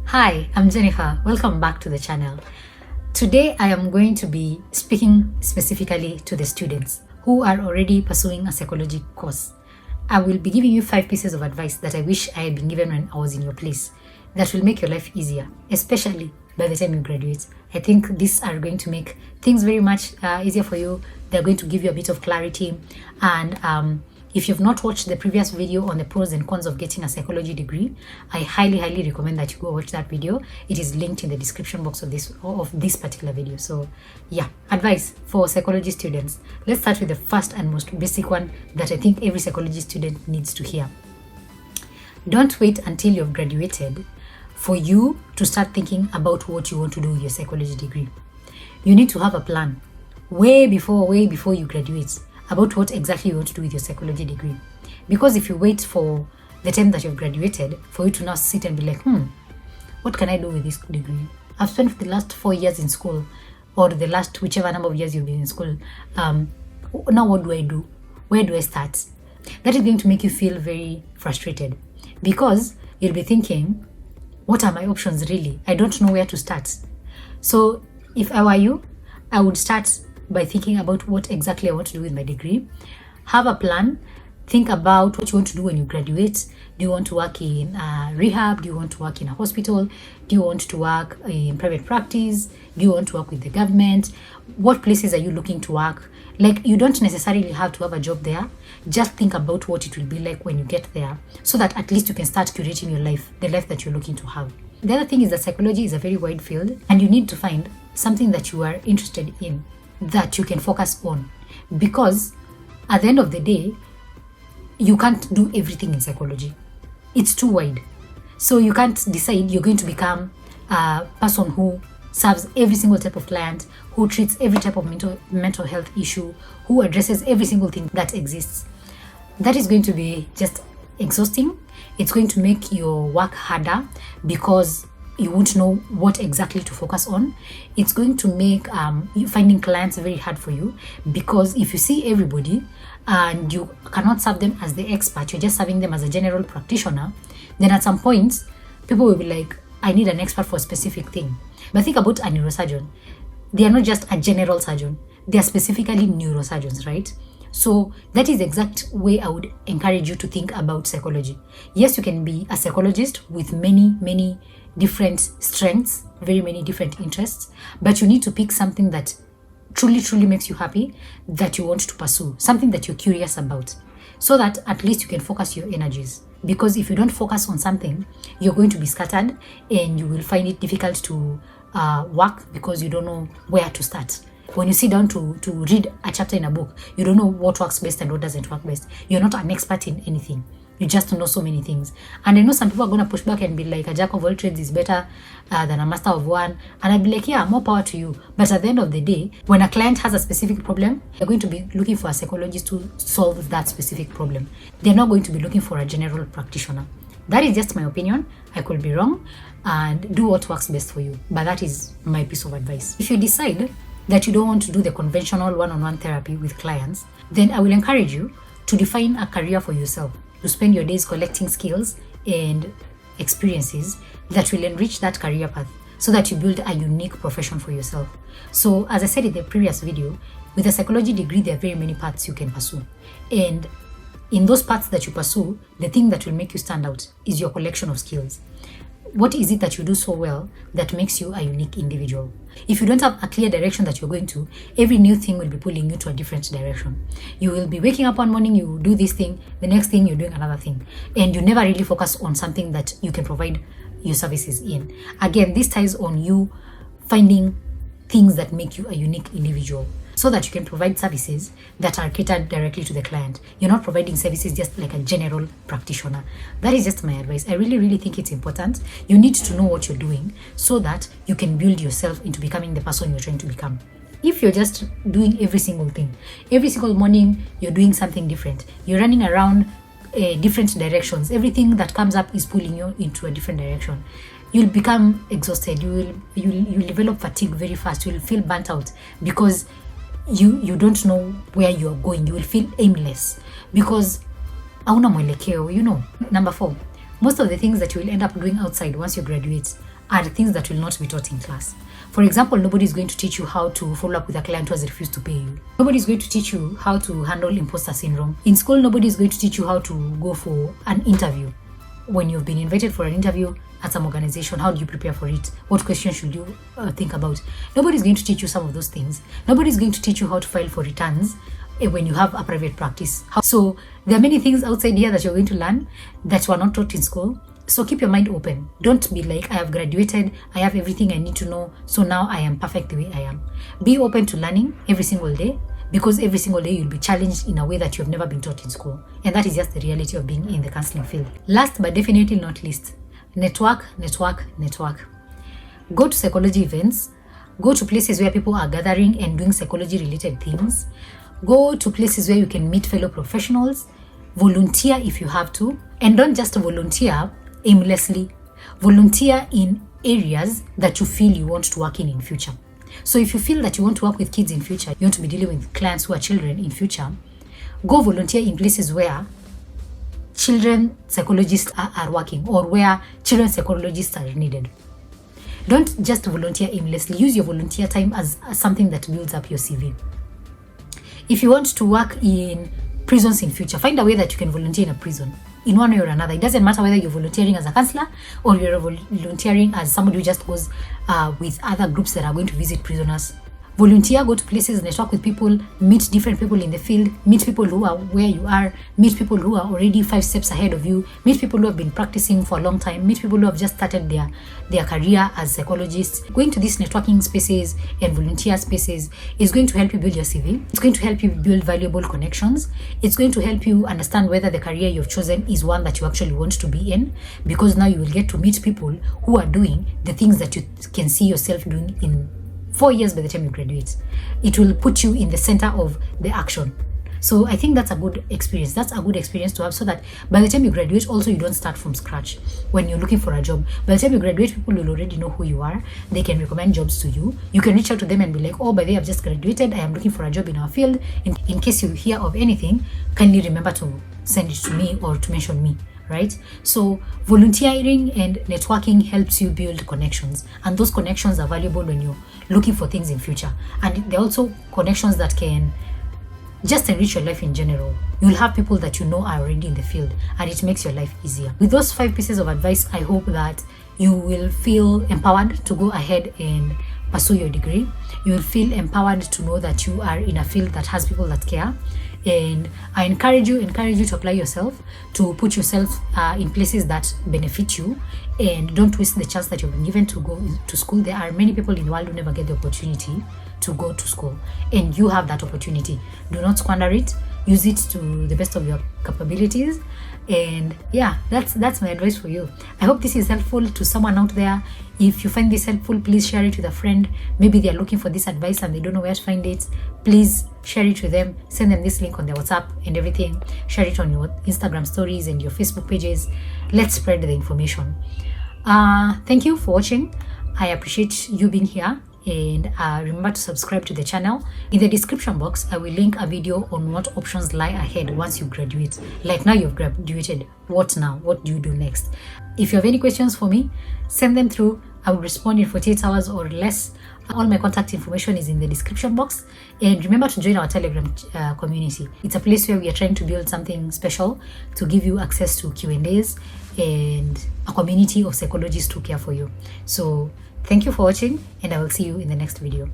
Hi, I'm Jennifer. Welcome back to the channel. Today I am going to be speaking specifically to the students who are already pursuing a psychology course. I will be giving you 5 pieces of advice that I wish I had been given when I was in your place that will make your life easier, especially by the time you graduate. I think these are going to make things very much easier for you. They're going to give you a bit of clarity, and if you've not watched the previous video on the pros and cons of getting a psychology degree, I highly recommend that you go watch that video. It is linked in the description box of this particular video. So yeah, advice for psychology students. Let's start with the first and most basic one that I think every psychology student needs to hear. Don't wait until you've graduated for you to start thinking about what you want to do with your psychology degree. You need to have a plan way before you graduate about what exactly you want to do with your psychology degree. Because if you wait for the time that you've graduated for you to now sit and be like, what can I do with this degree? I've spent the last 4 years in school, or the last whichever number of years you've been in school. Now what do I do? Where do I start? That is going to make you feel very frustrated, because you'll be thinking, what are my options really? I don't know where to start. So if I were you, I would start by thinking about what exactly I want to do with my degree. Have a plan. Think about what you want to do when you graduate. Do you want to work in rehab? Do you want to work in a hospital? Do you want to work in private practice? Do you want to work with the government? What places are you looking to work? Like, you don't necessarily have to have a job there. Just think about what it will be like when you get there, so that at least you can start curating your life, the life that you're looking to have. The other thing is that psychology is a very wide field, and you need to find something that you are interested in, that you can focus on, because at the end of the day, you can't do everything in psychology. It's too wide. So you can't decide you're going to become a person who serves every single type of client, who treats every type of mental health issue, who addresses every single thing that exists. That is going to be just exhausting. It's going to make your work harder, because you won't know what exactly to focus on. It's going to make you finding clients very hard for you, because if you see everybody and you cannot serve them as the expert, you're just serving them as a general practitioner, then at some point people will be like, I need an expert for a specific thing. But think about a neurosurgeon. They are not just a general surgeon, they are specifically neurosurgeons, right? So that is the exact way I would encourage you to think about psychology. Yes, you can be a psychologist with many different strengths, very many different interests, but you need to pick something that truly makes you happy, that you want to pursue, something that you're curious about, so that at least you can focus your energies. Because if you don't focus on something, you're going to be scattered, and you will find it difficult to work, because you don't know where to start. When you sit down to read a chapter in a book, you don't know what works best and what doesn't work best. You're not an expert in anything. You just know so many things. And I know some people are going to push back and be like, a jack of all trades is better than a master of one. And I'd be like, yeah, more power to you. But at the end of the day, when a client has a specific problem, they're going to be looking for a psychologist to solve that specific problem. They're not going to be looking for a general practitioner. That is just my opinion. I could be wrong, and do what works best for you. But that is my piece of advice. If you decide that you don't want to do the conventional one-on-one therapy with clients, then I will encourage you to define a career for yourself, to spend your days collecting skills and experiences that will enrich that career path, so that you build a unique profession for yourself. So as I said in the previous video, with a psychology degree, there are very many paths you can pursue. And in those paths that you pursue, the thing that will make you stand out is your collection of skills. What is it that you do so well that makes you a unique individual? If you don't have a clear direction that you're going to, every new thing will be pulling you to a different direction. You will be waking up one morning, you do this thing, the next thing you're doing another thing, and you never really focus on something that you can provide your services in. Again, this ties on you finding things that make you a unique individual, so that you can provide services that are catered directly to the client. You're not providing services just like a general practitioner. That is just my advice. I really think it's important. You need to know what you're doing, so that you can build yourself into becoming the person you're trying to become. If you're just doing every single thing, every single morning you're doing something different, you're running around different directions, everything that comes up is pulling you into a different direction, you'll become exhausted. You'll develop fatigue very fast. You'll feel burnt out, because you don't know where you're going. You will feel aimless, because hauna mwelekeo, you know. Number 4, most of the things that you will end up doing outside once you graduate are things that will not be taught in class. For example, nobody is going to teach you how to follow up with a client who has refused to pay you. Nobody is going to teach you how to handle imposter syndrome. In school, nobody is going to teach you how to go for an interview. When you've been invited for an interview at some organization, how do you prepare for it? What questions should you think about? Nobody is going to teach you some of those things. Nobody is going to teach you how to file for returns when you have a private practice. So there are many things outside here that you're going to learn that were not taught in school. So keep your mind open. Don't be like, I have graduated, I have everything I need to know, so now I am perfect the way I am. Be open to learning every single day, because every single day you'll be challenged in a way that you have never been taught in school. And that is just the reality of being in the counseling field. Last but definitely not least, network, network, network. Go to psychology events. Go to places where people are gathering and doing psychology related things. Go to places where you can meet fellow professionals. Volunteer if you have to. And don't just volunteer aimlessly. Volunteer in areas that you feel you want to work in future. So if you feel that you want to work with kids in future, you want to be dealing with clients who are children in future, go volunteer in places where children psychologists are working, or where children psychologists are needed. Don't just volunteer aimlessly. Use your volunteer time as something that builds up your CV. If you want to work in prisons in future, find a way that you can volunteer in a prison in one way or another. It doesn't matter whether you're volunteering as a counselor or you're volunteering as somebody who just goes with other groups that are going to visit prisoners. Volunteer, go to places, network with people, meet different people in the field, meet people who are where you are, meet people who are already 5 steps ahead of you, meet people who have been practicing for a long time, meet people who have just started their career as psychologists. Going to these networking spaces and volunteer spaces is going to help you build your CV. It's going to help you build valuable connections. It's going to help you understand whether the career you've chosen is one that you actually want to be in, because now you will get to meet people who are doing the things that you can see yourself doing in 4 years by the time you graduate. It will put you in the center of the action. So I think that's a good experience. That's a good experience to have, so that by the time you graduate, also you don't start from scratch when you're looking for a job. By the time you graduate, people will already know who you are. They can recommend jobs to you. You can reach out to them and be like, oh, by the way, I've just graduated. I am looking for a job in our field. In case you hear of anything, kindly remember to send it to me or to mention me. Right? So volunteering and networking helps you build connections, and those connections are valuable when you're looking for things in future. And they're also connections that can just enrich your life in general. You'll have people that you know are already in the field, and it makes your life easier. With those 5 pieces of advice, I hope that you will feel empowered to go ahead and pursue your degree. You will feel empowered to know that you are in a field that has people that care. And I encourage you to apply yourself, to put yourself in places that benefit you, and don't waste the chance that you've been given to go to school. There are many people in the world who never get the opportunity to go to school, and you have that opportunity. Do not squander it. Use it to the best of your capabilities. And yeah, that's my advice for you. I hope this is helpful to someone out there. If you find this helpful, please share it with a friend. Maybe they're looking for this advice and they don't know where to find it. Please share it with them. Send them this link on their WhatsApp and everything. Share it on your Instagram stories and your Facebook pages. Let's spread the information. Thank you for watching. I appreciate you being here. And remember to subscribe to the channel. In the description box, I will link a video on what options lie ahead once you graduate. Like now you've graduated, what now? What do you do next? If you have any questions for me, send them through. I will respond in 48 hours or less. All my contact information is in the description box. And remember to join our Telegram community. It's a place where we are trying to build something special to give you access to Q&As and a community of psychologists who care for you. So thank you for watching, and I will see you in the next video.